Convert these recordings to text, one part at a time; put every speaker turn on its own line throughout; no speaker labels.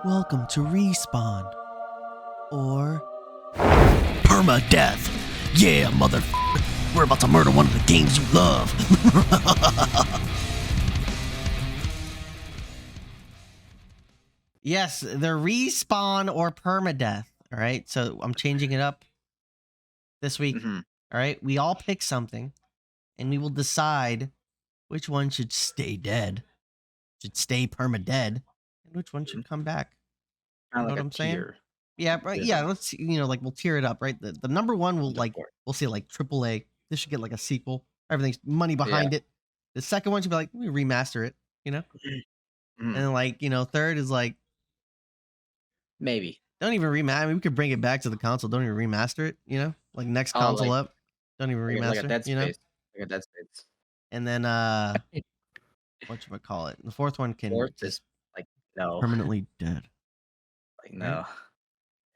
Welcome to Respawn. Or Permadeath. Yeah, motherfucker. We're about to murder one of the games you love. Yes, the Respawn or Permadeath. All right, so I'm changing it up this week. All right, we all pick something, and we will decide which one should stay dead, should stay permadead, and which one should come back. You know what I'm saying? Yeah, right. Yeah, let's like we'll tier it up, right? The number one will we'll say like AAA. This should get like a sequel. Everything's money behind it. The second one should be like we remaster it, and then like third is like
maybe
don't even remaster. I mean, we could bring it back to the console. Don't even remaster it. Like next console up. Don't even remaster.
Like a Dead Space. Like a Dead Space.
And then whatchamacallit? The fourth one can
Fourth
just
is like no
permanently dead.
Like no.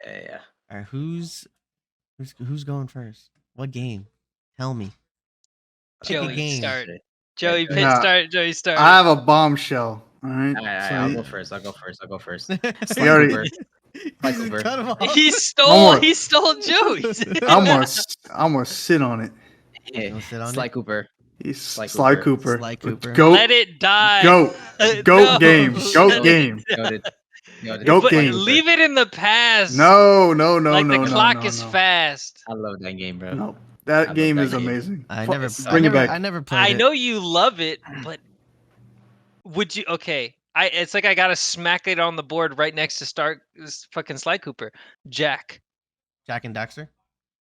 Right?
Yeah.
All right, who's going first? What game? Tell me.
Joey, start.
Joey,
start. Joey, start.
I have a bombshell. All right.
I'll go first. I'll go first.
We already.
He stole Joey's.
I'm gonna sit on it.
Yeah. Sly Cooper.
He's Sly Cooper.
Go.
Let it die.
Goat
No.
game. Goat game. Goat game.
Leave it in the past.
No.
Like the clock is
no.
fast.
I love that game, bro.
No, that game is amazing.
Bring
it back.
I never played it.
I know you love it, but would you? Okay, it's like I gotta smack it on the board right next to start fucking Sly Cooper. Jack
and Daxter.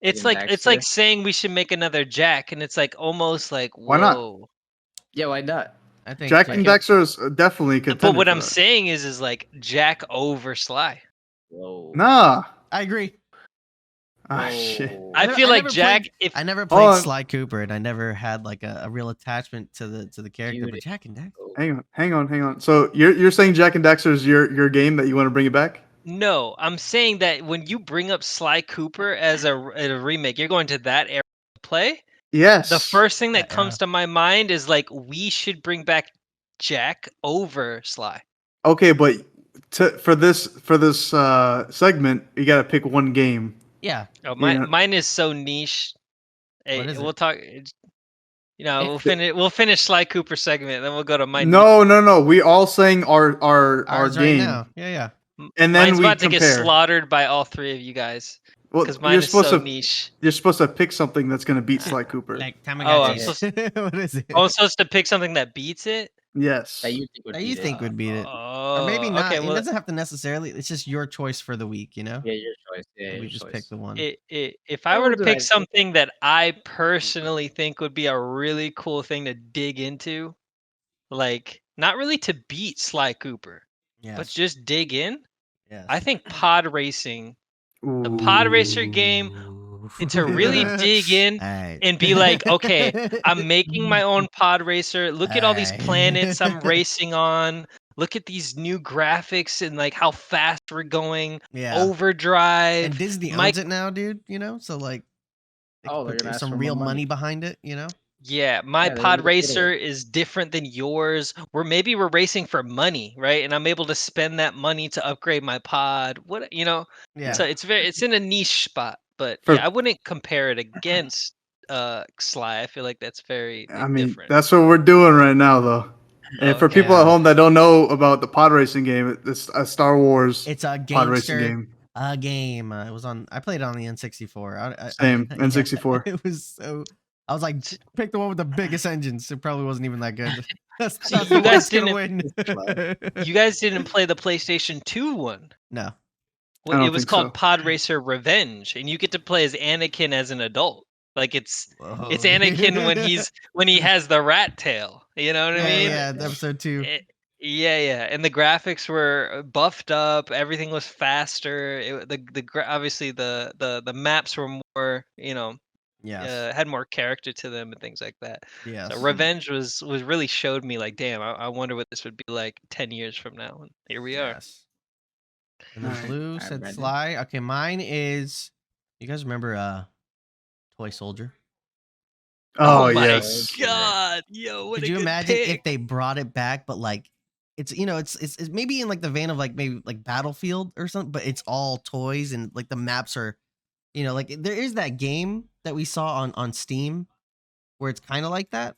It's like saying we should make another Jack, and it's like almost like whoa.
Why not?
Yeah, why not?
I think
Jack and Daxter is definitely contender.
But what I'm saying is like Jack over Sly.
Whoa.
Nah,
I agree.
Ah, shit.
I feel like Jack.
I never played Sly Cooper, and I never had like a real attachment to the character.
Dude.
But Jack and
Hang
Daxter.
on. So you're saying Jack and Daxter is your game that you want to bring it back?
No, I'm saying that when you bring up Sly Cooper as a remake, you're going to that era to play.
Yes.
The first thing that comes to my mind is like we should bring back Jack over Sly.
Okay, but for this segment, you got to pick one game.
Yeah.
Oh, mine is so niche. Hey, we'll talk. We'll finish Sly Cooper segment, then we'll go to mine.
No. We all saying our game.
Right now. Yeah.
And then
mine's
we
about
compare.
to get slaughtered by all three of you guys. Because mine is so niche.
You're supposed to pick something that's going to beat Sly Cooper.
I'm supposed what is it?
I'm supposed to pick something that beats it?
Yes.
That you think would beat it. Or maybe not. Okay, it doesn't have to necessarily. It's just your choice for the week,
Yeah, your choice. Yeah,
we just pick the one.
If I were to pick something that I personally think would be a really cool thing to dig into, like not really to beat Sly Cooper, but just dig in, I think pod racing, the pod racer game, and to really dig in and be like, okay, I'm making my own pod racer. Look at all these planets I'm racing on. Look at these new graphics and like how fast we're going. Overdrive.
And Disney owns it now, dude. So like, there's some real money behind it.
Yeah, my pod racer is different than yours. We're racing for money, right? And I'm able to spend that money to upgrade my pod. Yeah. So it's in a niche spot, but I wouldn't compare it against Sly. I feel like that's very different.
That's what we're doing right now, though. And for people at home that don't know about the pod racing game, it's a Star Wars.
It's a
pod racing game.
A game. It was on. I played it on the N64.
Same N64.
It was so. I was like, pick the one with the biggest engines. It probably wasn't even that good.
You guys didn't. You guys didn't play the PlayStation 2 one.
No.
Well, it was called Pod Racer Revenge, and you get to play as Anakin as an adult. Like it's Anakin when he has the rat tail. You know what I mean?
Yeah, episode 2.
Yeah, and the graphics were buffed up. Everything was faster. Obviously the maps were more, had more character to them and things like that.
Yeah.
So Revenge was really showed me like, damn, I wonder what this would be like 10 years from now. And here we are.
And then Blue said Sly. Okay, mine is. You guys remember Toy Soldier?
Oh
my
yes.
God, yo! What
Could you imagine if they brought it back, but like it's it's maybe in like the vein of like maybe like Battlefield or something, but it's all toys and like the maps are, like there is that game that we saw on Steam where it's kind of like that,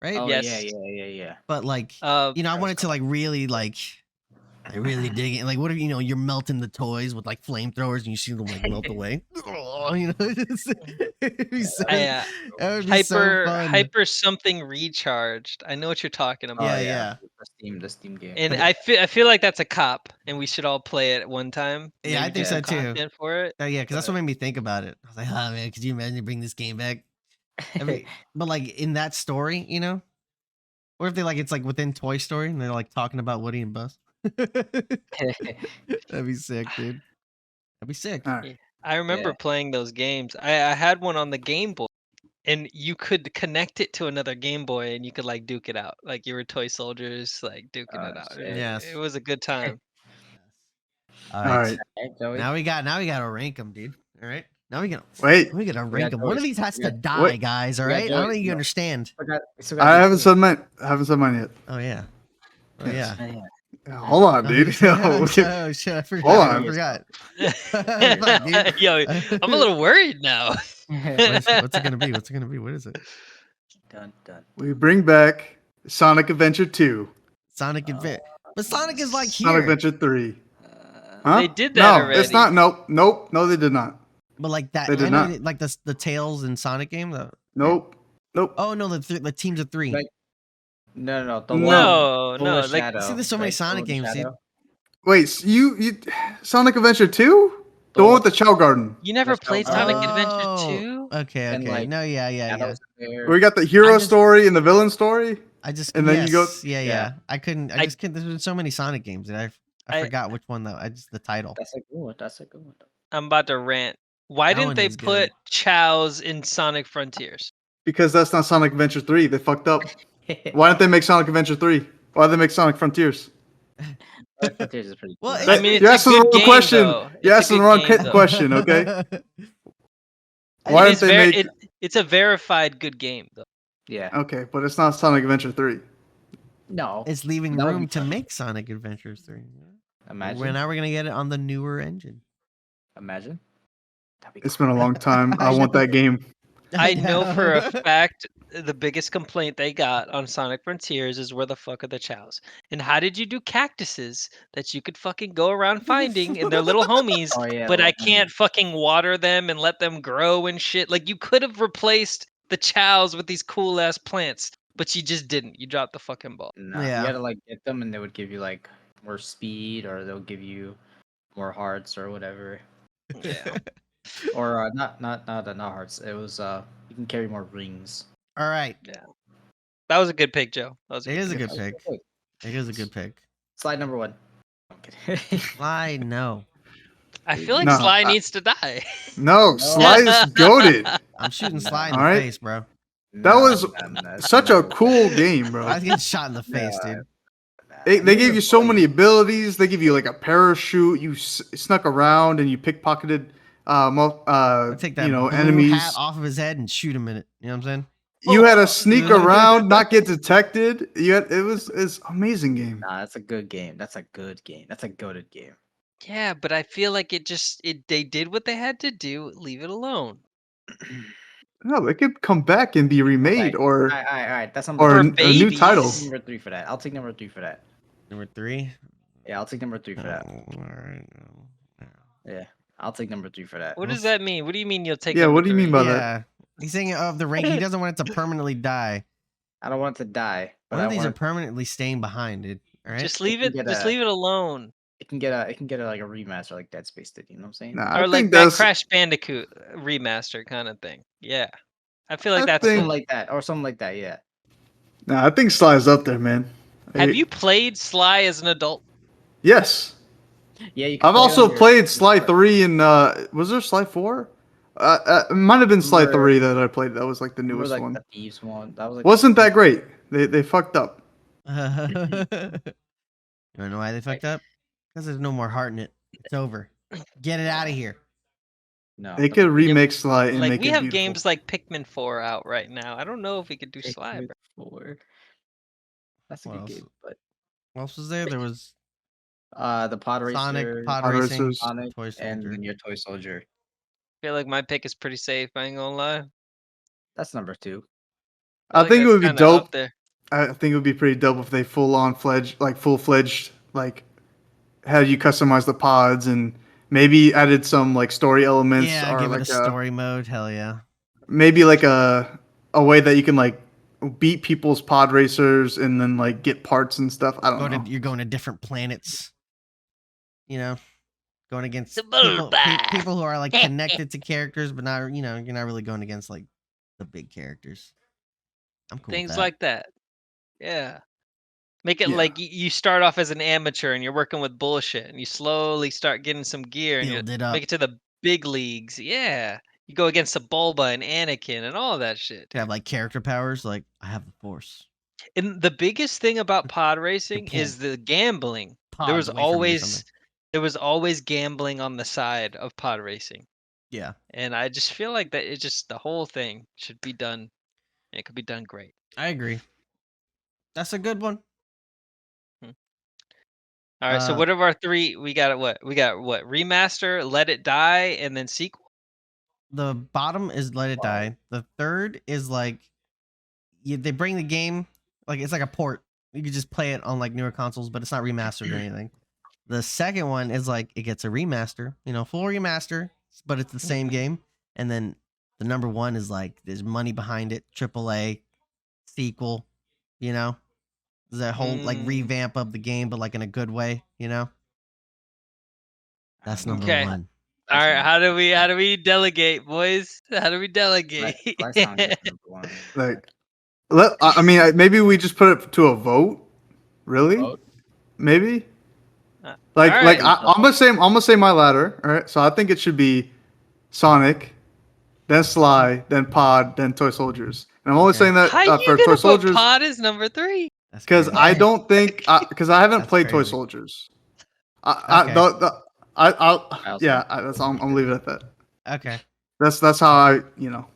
right?
Oh
Yes.
yeah.
But like, I wanted to like really dig it. Like, what if you're melting the toys with like flamethrowers and you see them like melt away? It'd be so,
that
would be so fun.
hyper something recharged. I know what you're talking about.
Yeah.
The Steam game.
And I feel like that's a cop, and we should all play it at one time.
Yeah, I
Maybe
think
do
so
some
too.
content for it.
Yeah, because that's what made me think about it. I was like, oh man, could you imagine bring this game back? But like in that story, what if they like it's like within Toy Story and they're like talking about Woody and Buzz? That'd be sick, dude. That'd be sick.
Right.
I remember playing those games. I had one on the Game Boy, and you could connect it to another Game Boy, and you could like duke it out, like you were toy soldiers, like duking it out.
Yes.
It was a good time.
All
All right.
Now we got to rank them, dude. All right. Now we gotta rank them.
got
One of
Joey's.
these has to
got-
die,
Wait.
guys. All
We got
right. I don't
Joey's.
think you
No.
understand.
I haven't said mine. yet.
Oh yeah. Oh
Yes.
yeah.
Hold on, dude.
Oh shit! I forgot.
Hold on.
I forgot. Fuck, dude.
Yo, I'm a little worried now.
What's it gonna be? What's it gonna be? What is it?
Dun.
We bring back Sonic Adventure 2,
Sonic Adventure. But Sonic is like here.
Sonic Adventure 3. Huh?
They did that
no,
already.
it's not. Nope. No, they did not.
But like that,
They did not.
like the Tails and Sonic game.
Nope.
Oh no, the teams of 3.
Like, No.
No. Like,
Shadow.
See, there's so many Sonic
Golden
games, dude.
Shadow.
Wait, so you Sonic Adventure 2? The one with the Chow Garden.
you never
Let's go.
played Sonic
Oh,
Adventure 2?
Okay.
And, like,
No, yeah.
Shadow's there.
We got the hero
I just-
story and the villain story.
I just
And then you go-
Yeah.
Yeah.
I couldn't. I just couldn't. There's been so many Sonic games that I
I-
forgot which one though. The title.
That's a good one.
I'm about to rant. Why
That
didn't
one
they
is good.
put Chow's in Sonic Frontiers?
Because that's not Sonic Adventure 3. They fucked up. Why didn't they make Sonic Adventure 3? Why did they make Sonic Frontiers?
Frontiers is pretty cool.
Well,
I mean, it's
you
a
asked the
good
wrong
game,
question.
though.
You
It's a
asked the
good
wrong
game, though.
question, okay? Why
It is
didn't they make...
it's a verified good game, though.
Yeah.
Okay, but it's not Sonic Adventure 3.
No.
It's leaving
That would
room
be
to
fun.
make Sonic Adventures 3.
Imagine.
Now we're gonna get it on the newer engine.
Imagine. That'd be
It's
cool.
been a long time. I want that game.
I know for a fact the biggest complaint they got on Sonic Frontiers is where the fuck are the Chows? And how did you do cactuses that you could fucking go around finding and they're little homies,
Oh, yeah,
but I
little
can't fucking water them and let them grow and shit? Like, you could have replaced the Chows with these cool ass plants, but you just didn't. You dropped the fucking ball.
Nah,
Yeah.
You gotta like get them, and they would give you like more speed, or they'll give you more hearts or whatever.
Yeah.
Or not hearts. It was you can carry more rings.
All right.
That was a good pick, Joe. That was
It is a
good
good pick. It is a good pick.
Slide number 1. I'm kidding.
Sly, no.
I feel like
No,
Sly needs to die.
No, Sly is goated.
I'm shooting Sly in
All
the
right.
face, bro.
That was
Nah,
Such a
nah,
cool game,
I
bro.
was getting shot in the face, dude.
They gave you so many abilities. They give you like a parachute. You snuck around and you pickpocketed,
I take that blue
enemies.
hat off of his head and shoot him in it. You know what I'm saying?
You had to sneak around, not get detected. It's amazing game.
Nah, that's a good game. That's a good game. That's a goated game.
Yeah, but I feel like they did what they had to do. Leave it alone.
No, they could come back and be remade
Okay.
or
All right. That's number
or
For
a new
babies.
title.
number 3 for that. I'll take number 3 for that.
Number 3.
Yeah, I'll take number 3 for that.
All right.
Yeah, I'll take number 3 for that.
What does that mean? What do you mean you'll take?
Yeah,
number
what do you mean
3?
by that?
Yeah. He's saying of the rank. He doesn't want it to permanently die.
I don't want it to die. But
One of
I
these are
want
permanently staying behind, dude. All right.
Just leave it.
get
Just
a-
leave it alone.
it can get a like a remaster like Dead Space did. You know what I'm saying?
Nah, I
Or like
think
that
that's
Crash Bandicoot remaster kind of thing. Yeah, I feel like
I
that's.
think-
Something like that, or something like that. Yeah.
I think Sly's up there, man.
Have you played Sly as an adult?
Yes.
Yeah, you can
I've
play it
also
on your-
played Sly 3 and was there Sly 4? It might have been Sly
Remember-
3 that I played. That was like the
Remember,
newest
like
one.
the Thieves one. That was like
Wasn't that great? They fucked up.
You wanna know why they fucked up? Because there's no more heart in it. It's over. Get it out of here.
no.
They could remake Sly and
Like
make
we
it
have
beautiful.
games like Pikmin 4 out right now. I don't know if we could do Sly. Bro.
That's a
What
good
else?
game, but
What else was there? There was
the Pod
Sonic,
Racer,
Pod
Pod
Racing,
Racers.
Sonic,
Toy
and
Soldier.
then your Toy Soldier.
I feel like my pick is pretty safe. I ain't gonna lie.
That's number 2.
I think it
that's
would be
kinda up
dope.
there.
I think it would be pretty dope if they full fledged, like had you customize the pods and maybe added some like story elements
Yeah,
or
give it
like
a story mode. Hell yeah.
maybe like a way that you can like beat people's pod racers and then like get parts and stuff. I don't know.
You're going to different planets. You know, going against
The
people who are like connected to characters, but not you're not really going against like the big characters. I'm cool.
Things
with that.
like that. Yeah. Make it
Yeah.
like you start off as an amateur and you're working with bullshit, and you slowly start getting some gear and you
Build it up.
make it to the big leagues. Yeah. You go against the Bulba and Anakin and all that shit.
To have like character powers, like I have the Force.
And the biggest thing about pod racing
pull
is the gambling.
Pods away from me or something.
There was always gambling on the side of pod racing.
Yeah.
And I just feel like that it's just the whole thing should be done, and it could be done great.
I agree. That's a good one.
All right, so what are our 3? We got what? Remaster, Let It Die, and then sequel.
The bottom is Let It Die. The third is like they bring the game like it's like a port. You could just play it on like newer consoles, but it's not remastered or anything. The second one is like it gets a remaster, full remaster, but it's the same game. And then the number 1 is like there's money behind it, AAA sequel, the whole like revamp of the game, but like in a good way, That's number 1.
All right, how do we delegate, boys? How do we delegate?
Like, I mean, maybe we just put it to a vote. Really?
Vote?
Maybe.
Right.
I'm gonna say my ladder. All right, so I think it should be Sonic, then Sly, then Pod, then Toy Soldiers. And I'm only saying that for Toy Soldiers.
Pod is number 3.
Because I don't think because I haven't played Toy Soldiers. I'm leaving it at that.
Okay.
That's how I.
No,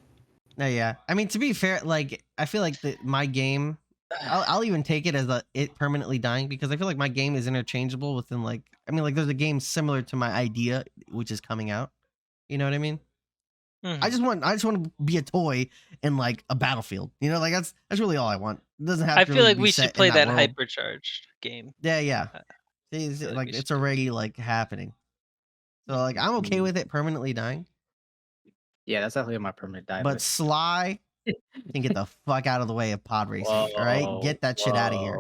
yeah. I mean, to be fair, like I feel like my game, I'll even take it as it permanently dying because I feel like my game is interchangeable within like there's a game similar to my idea which is coming out. You know what I mean?
Mm-hmm.
I just want to be a toy in like a Battlefield. Like that's really all I want. It doesn't have.
I
to
feel
really
like we should play that hypercharged game.
Yeah. It's already like happening. So like I'm okay with it permanently dying.
Yeah, that's definitely my permanent die.
But Sly can get the fuck out of the way of pod racing. All right, get that shit out of here.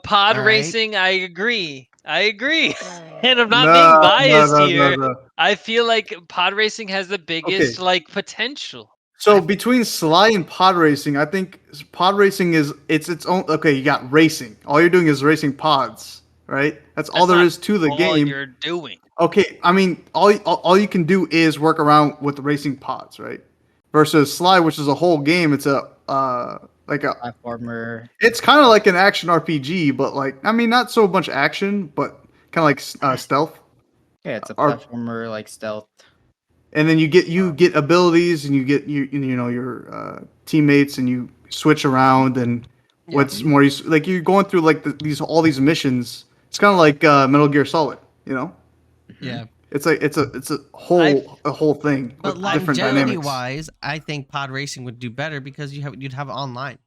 Pod racing, I agree. And I'm not being biased here.
No.
I feel like pod racing has the biggest like potential.
So between Sly and pod racing, I think pod racing is its own. Okay, you got racing. All you're doing is racing pods, right? That's all there is to the game.
All you're doing.
Okay, I mean, all you can do is work around with the racing pods, right? Versus Sly, which is a whole game. It's a like a
platformer.
It's kind of like an action RPG, but like not so much action, but kind of like stealth.
Yeah, it's a platformer like stealth.
And then you get abilities, and you get your teammates, and you switch around, and what's more like you're going through like all these missions. It's kind of like Metal Gear Solid,
Yeah.
It's like it's a whole thing.
But
with different
longevity
dynamics.
wise, I think pod racing would do better because you'd have online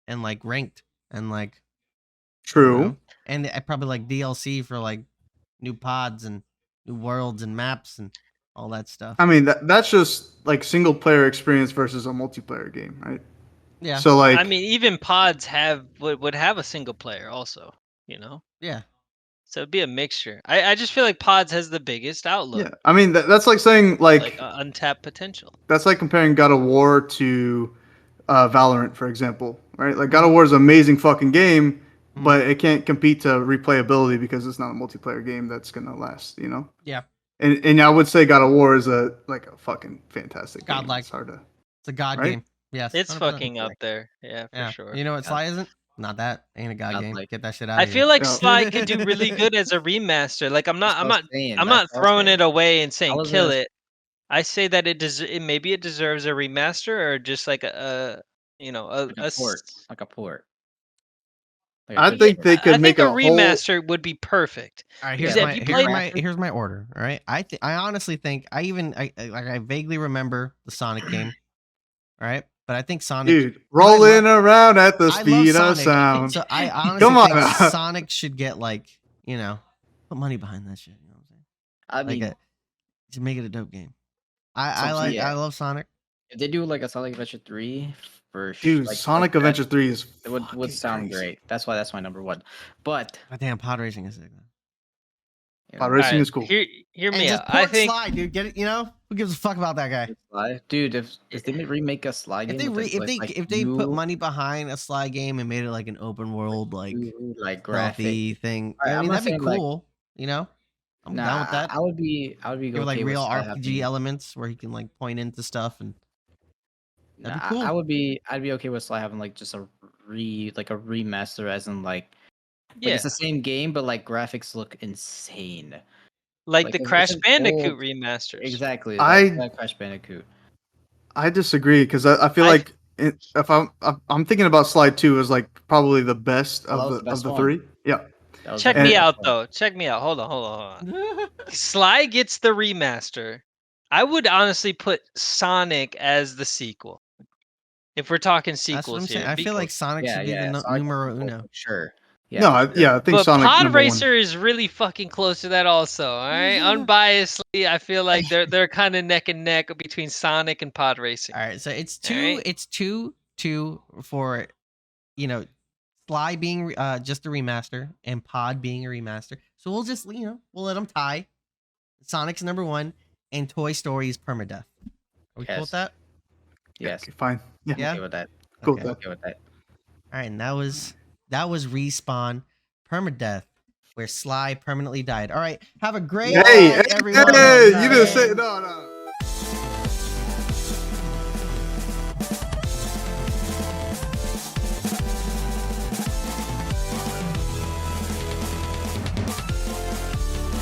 and like ranked and like
true.
And I probably like DLC for like new pods and new worlds and maps and all that stuff.
I mean that's just like single player experience versus a multiplayer game, right?
Yeah.
So like
I mean even pods would have a single player also,
Yeah.
So it'd be a mixture. I just feel like pods has the biggest outlook.
Yeah, I mean that's like saying like
untapped potential.
That's like comparing God of War to Valorant, for example, right? Like God of War is an amazing fucking game, but it can't compete to replayability because it's not a multiplayer game that's gonna last,
Yeah.
And I would say God of War is a fucking fantastic game.
Godlike. It's a god game. Yes.
It's 100%. Fucking up there. Yeah, for sure.
You know what Sly isn't? Not that. Ain't a god game. Get that shit out of here.
I feel like Sly could do really good as a remaster. Like I'm not throwing it away and saying kill it. I say that maybe it deserves a remaster or just like a port.
Like a port.
I think they could make
a
a
remaster would be perfect.
All right,
Because
here's
if
my
you played-
here's my order. All right, I honestly think I vaguely remember the Sonic game. All right, but I think Sonic.
Dude, rolling around at the
I love
speed of
Sonic,
sound.
so I honestly
Come on
think
now.
Sonic should get like put money behind that shit. You know what I'm saying?
I mean,
To make it a dope game.
Something, yeah.
I love Sonic.
if they do like a Sonic Adventure 3, for
Dude,
like,
Sonic
that,
Adventure 3 is
it would sound
crazy.
great. That's why that's my number one. But
But damn, pod racing is sick.
Pod racing is cool.
Hear
And
me
just
out. I
port
think
Sly, dude. Get it? Who gives a fuck about that guy?
Sly, dude, if they remake a Sly game,
If they put money behind a Sly game and made it like an open world like
graphic
thing,
Alright,
I
I'm
mean
not
that'd be
saying,
cool. I'm down with that.
I would be
Give
okay
like
with
real
Sly
RPG
having,
elements where he can like point into stuff and that'd be cool.
I'd be okay with Sly having like just a remaster, as in like it's the same game, but like graphics look insane.
like the
it's
Crash
an
Bandicoot
old-
remasters.
Exactly.
I-
Like Crash Bandicoot.
I disagree because I feel like if I'm thinking about Slide 2 as like probably the best
Well, that
of
was
the
the best one.
three. Yeah.
That was
Check
the
me
best
out
one.
though. Check me out. Hold on. Sly gets the remaster. I would honestly put Sonic as the sequel. If we're talking
That's what I'm
sequels
saying.
here.
I feel like Sonic should be the
Sonic
numero
was
uno.
Sure.
No, I think
But
Sonic
Pod
number
Racer is really fucking close to that also. All right, unbiasedly, I feel like they're kind of neck and neck between Sonic and Pod Racing.
All right, so it's two.
Alright.
It's 2-2 for Sly being just a remaster and Pod being a remaster. So we'll just we'll let them tie. Sonic's number one and Toy Story is Permadeath. Are we cool with that?
Yes.
Okay, fine. Yeah.
Yeah?
Okay with that.
Cool
Okay.
with
Okay with that.
All right, and that was Respawn Permadeath, where Sly permanently died. All right, have a great
Hey,
night, everyone.
hey, you didn't say no.